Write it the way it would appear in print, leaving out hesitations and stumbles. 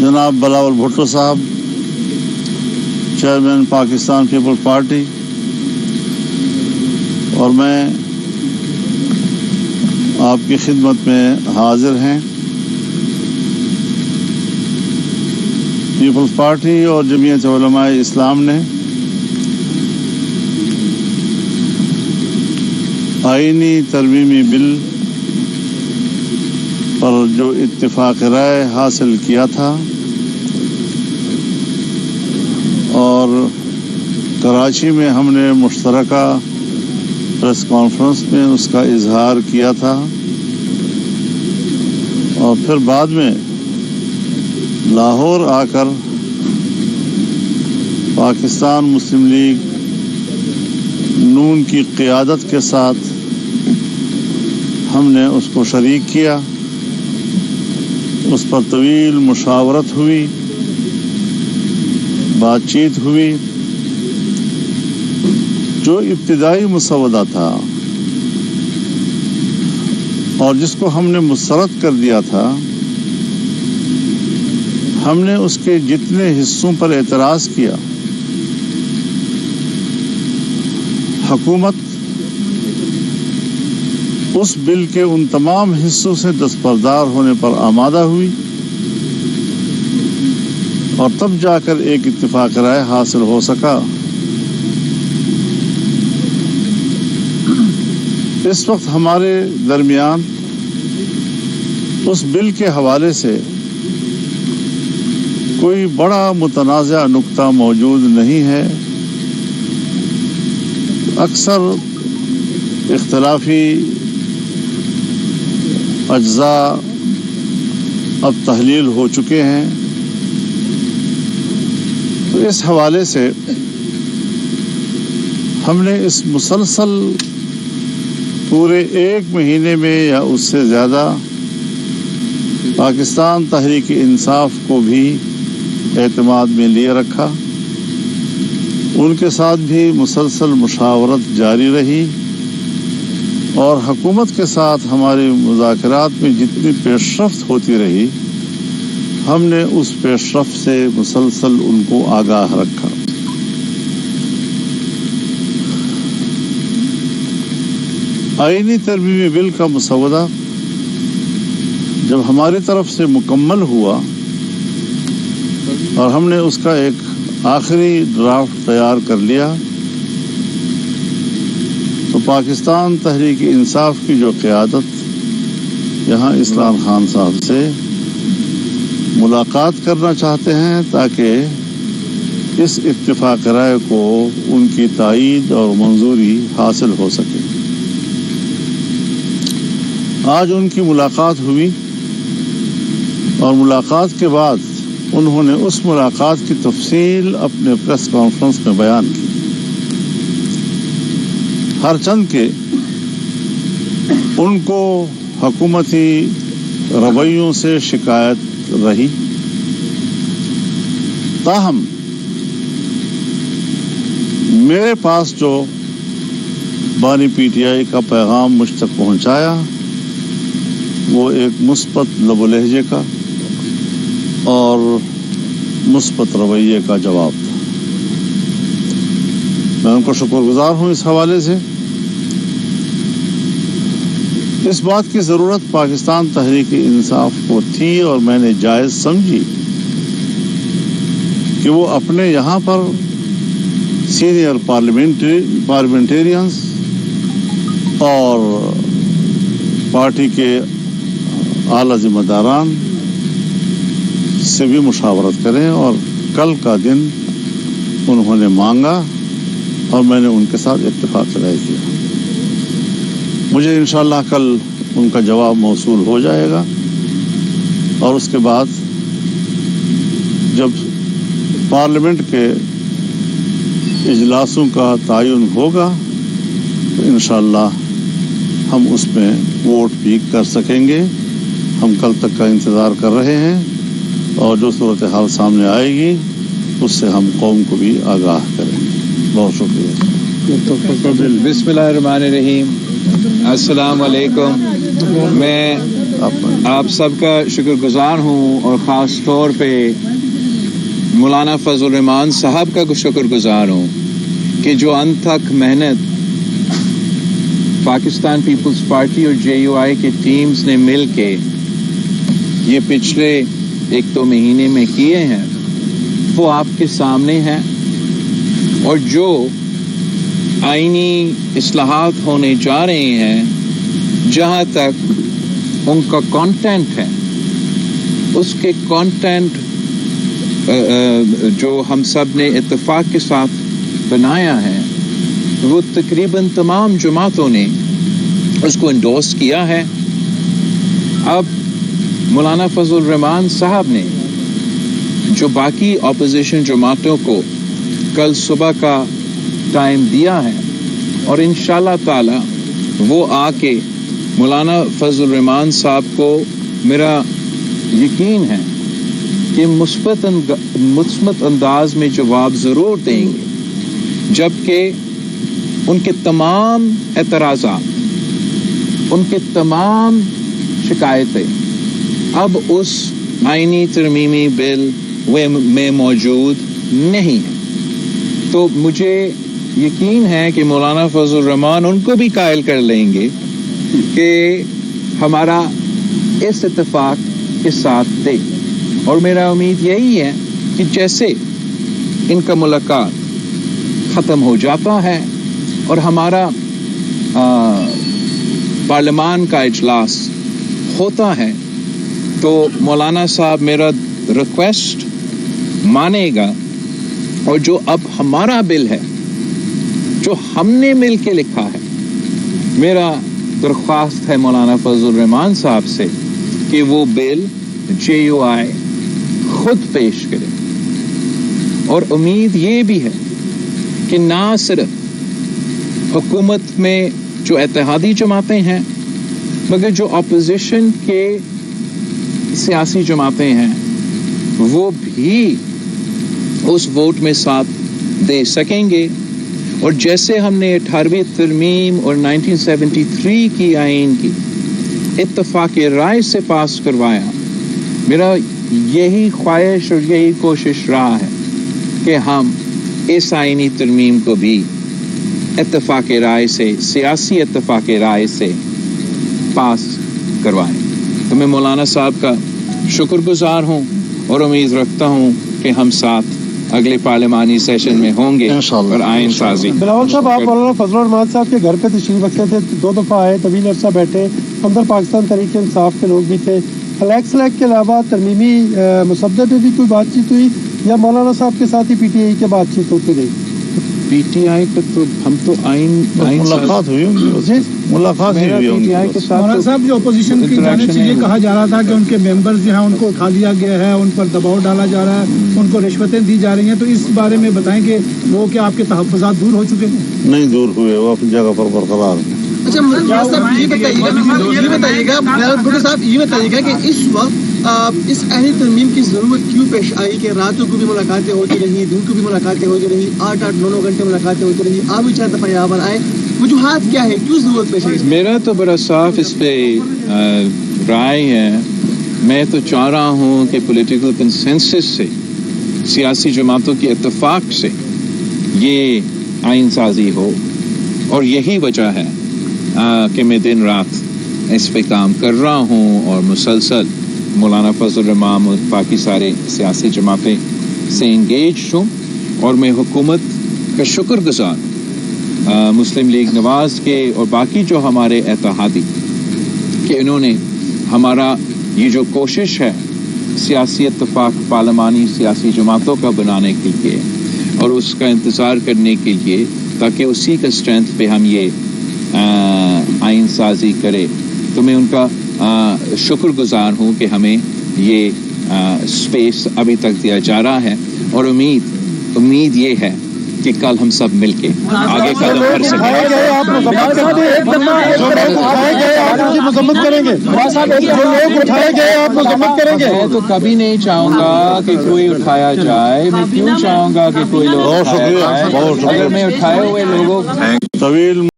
جناب بلاول بھٹو صاحب chairman Pakistan Peoples party اور میں آپ کی خدمت میں حاضر ہیں۔ پیپلز پارٹی اور جمعیت علماء اسلام نے آئینی ترمیمی بل پر جو اتفاق رائے حاصل کیا تھا اور کراچی میں ہم نے مشترکہ پریس کانفرنس میں اس کا اظہار کیا تھا، اور پھر بعد میں لاہور آ کر پاکستان مسلم لیگ نون کی قیادت کے ساتھ ہم نے اس کو شریک کیا۔ اس پر طویل مشاورت ہوئی، بات چیت ہوئی۔ جو ابتدائی مسودہ تھا اور جس کو ہم نے مسترد کر دیا تھا، ہم نے اس کے جتنے حصوں پر اعتراض کیا، حکومت اس بل کے ان تمام حصوں سے دستبردار ہونے پر آمادہ ہوئی، اور تب جا کر ایک اتفاق رائے حاصل ہو سکا۔ اس وقت ہمارے درمیان اس بل کے حوالے سے کوئی بڑا متنازع نقطہ موجود نہیں ہے۔ اکثر اختلافی اجزاء اب تحلیل ہو چکے ہیں، تو اس حوالے سے ہم نے اس مسلسل پورے ایک مہینے میں یا اس سے زیادہ پاکستان تحریک انصاف کو بھی اعتماد میں لیے رکھا۔ ان کے ساتھ بھی مسلسل مشاورت جاری رہی، اور حکومت کے ساتھ ہماری مذاکرات میں جتنی پیش رفت ہوتی رہی، ہم نے اس پیش رفت سے مسلسل ان کو آگاہ رکھا۔ آئینی ترمیمی بل کا مسودہ جب ہماری طرف سے مکمل ہوا اور ہم نے اس کا ایک آخری ڈرافٹ تیار کر لیا، تو پاکستان تحریک انصاف کی جو قیادت یہاں اسلام خان صاحب سے ملاقات کرنا چاہتے ہیں تاکہ اس اتفاق رائے کو ان کی تائید اور منظوری حاصل ہو سکے۔ آج ان کی ملاقات ہوئی، اور ملاقات کے بعد انہوں نے اس ملاقات کی تفصیل اپنے پریس کانفرنس میں بیان کی۔ ہر چند کہ ان کو حکومتی رویوں سے شکایت رہی، تاہم میرے پاس جو بانی پی ٹی آئی کا پیغام مجھ تک پہنچایا وہ ایک مثبت لب و لہجے کا اور مثبت رویے کا جواب تھا۔ میں ان کو شکر گزار ہوں اس حوالے سے۔ اس بات کی ضرورت پاکستان تحریک انصاف کو تھی، اور میں نے جائز سمجھی کہ وہ اپنے یہاں پر سینئر پارلیمنٹیرینز اور پارٹی کے اعلیٰ ذمہ داران سے بھی مشاورت کریں، اور کل کا دن انہوں نے مانگا اور میں نے ان کے ساتھ اتفاق رائے کیا۔ مجھے انشاءاللہ کل ان کا جواب موصول ہو جائے گا، اور اس کے بعد جب پارلیمنٹ کے اجلاسوں کا تعین ہوگا تو انشاءاللہ ہم اس میں ووٹ بھی کر سکیں گے۔ ہم کل تک کا انتظار کر رہے ہیں، اور جو صورتحال سامنے آئے گی اس سے ہم قوم کو بھی آگاہ کریں گے۔ بہت شکریہ۔ بسم اللہ الرحمن الرحیم۔ السلام علیکم۔ میں آپ سب کا شکر گزار ہوں اور خاص طور پہ مولانا فضل الرحمان صاحب کا شکر گزار ہوں کہ جو انت تک محنت پاکستان پیپلز پارٹی اور JUI کے ٹیمز نے مل کے یہ پچھلے 1-2 مہینے میں کیے ہیں وہ آپ کے سامنے ہیں، اور جو آئینی اصلاحات ہونے جا رہے ہیں جہاں تک ان کا کانٹینٹ ہے، اس کے کانٹینٹ جو ہم سب نے اتفاق کے ساتھ بنایا ہے وہ تقریباً تمام جماعتوں نے اس کو انڈورس کیا ہے۔ اب مولانا فضل الرحمان صاحب نے جو باقی اپوزیشن جماعتوں کو کل صبح کا ٹائم دیا ہے، اور انشاءاللہ تعالی وہ آ کے مولانا فضل الرحمان صاحب کو میرا یقین ہے کہ مثبت انداز میں جواب ضرور دیں گے، جبکہ ان کے تمام اعتراضات، ان کے تمام شکایتیں اب اس آئینی ترمیمی بل میں موجود نہیں ہیں۔ تو مجھے یقین ہے کہ مولانا فضل الرحمان ان کو بھی قائل کر لیں گے کہ ہمارا اس اتفاق کے ساتھ دے، اور میرا امید یہی ہے کہ جیسے ان کا ملاقات ختم ہو جاتا ہے اور ہمارا پارلیمان کا اجلاس ہوتا ہے تو مولانا صاحب میرا ریکویسٹ مانے گا، اور جو اب ہمارا بل ہے جو ہم نے مل کے لکھا ہے، میرا درخواست ہے مولانا فضل الرحمان صاحب سے کہ وہ بل JUI خود پیش کرے، اور امید یہ بھی ہے کہ نہ صرف حکومت میں جو اتحادی جماعتیں ہیں مگر جو اپوزیشن کے سیاسی جماعتیں ہیں وہ بھی اس ووٹ میں ساتھ دے سکیں گے، اور جیسے ہم نے 18ویں ترمیم اور 1973 کی آئین کی اتفاق رائے سے پاس کروایا، میرا یہی خواہش اور یہی کوشش رہا ہے کہ ہم اس آئینی ترمیم کو بھی اتفاق رائے سے، سیاسی اتفاق رائے سے پاس کروائیں۔ تو میں مولانا صاحب کا شکر گزار ہوں اور امید رکھتا ہوں کہ ہم ساتھ اگلے پارلیمانی سیشن میں ہوں گے اور آئین سازی۔ بلاول صاحب، آپ مولانا فضل الرحمان صاحب کے گھر پہ تشریف رکھتے تھے، 2 دفعہ آئے، طویل عرصہ بیٹھے، اندر پاکستان تحریک انصاف کے لوگ بھی تھے، فلیکس کے علاوہ ترمیمی مسودے پہ بھی کوئی بات چیت ہوئی یا مولانا صاحب کے ساتھ ہی PTI کی بات چیت ہوتی رہی؟ PTI کا تو ہم تو آئین ملاقات ہوئی ملاقات PTI کے ساتھ۔ مولانا صاحب، جو اپوزیشن کی جانب سے یہ کہا جا رہا تھا کہ ان کے ممبرز جو ہیں ان کو اٹھا لیا گیا ہے، ان پر دباؤ ڈالا جا رہا ہے، ان کو رشوتیں دی جا رہی ہیں، تو اس بارے میں بتائیں کہ وہ کیا آپ کے تحفظات دور ہو چکے ہیں؟ نہیں دور ہوئے، وہ اپنی جگہ پر برقرار ہیں۔ اچھا صاحب، یہ بتائیے گا کہ اس وقت اس اہل ترمیم کی ضرورت کیوں پیش آئی کہ راتوں کو بھی ملاقاتیں ہوتی رہی، دن کو بھی ملاقاتیں ہوتی رہی، 8-9 گھنٹے ملاقاتیں ہوتی رہی، آپ بھی 4 دفعہ یہاں پر آئے، وجوہات کیا ہے، کیوں ضرورت پیش آئی؟ میرا تو بڑا صاف اس پہ رائے ہے۔ میں تو چاہ رہا ہوں کہ پولیٹیکل کنسنسس سے، سیاسی جماعتوں کے اتفاق سے یہ آئین سازی ہو، اور یہی وجہ ہے کہ میں دن رات اس پہ کام کر رہا ہوں اور مسلسل مولانا فضل الرحمان اور باقی سارے سیاسی جماعتیں سے انگیج ہوں، اور میں حکومت کا شکر گزار مسلم لیگ نواز کے اور باقی جو ہمارے اتحادی کہ انہوں نے ہمارا یہ جو کوشش ہے سیاسی اتفاق پارلیمانی سیاسی جماعتوں کا بنانے کے لیے اور اس کا انتظار کرنے کے لیے، تاکہ اسی کا اسٹرینتھ پہ ہم یہ آئین سازی کرے، تو میں ان کا شکر گزار ہوں کہ ہمیں یہ اسپیس ابھی تک دیا جا رہا ہے، اور امید یہ ہے کہ کل ہم سب مل کے آگے قدم بڑھ سکیں۔ میں تو کبھی نہیں چاہوں گا کہ کوئی اٹھایا جائے، میں کیوں چاہوں گا کہ کوئی لوگ، اگر میں اٹھائے ہوئے لوگوں طویل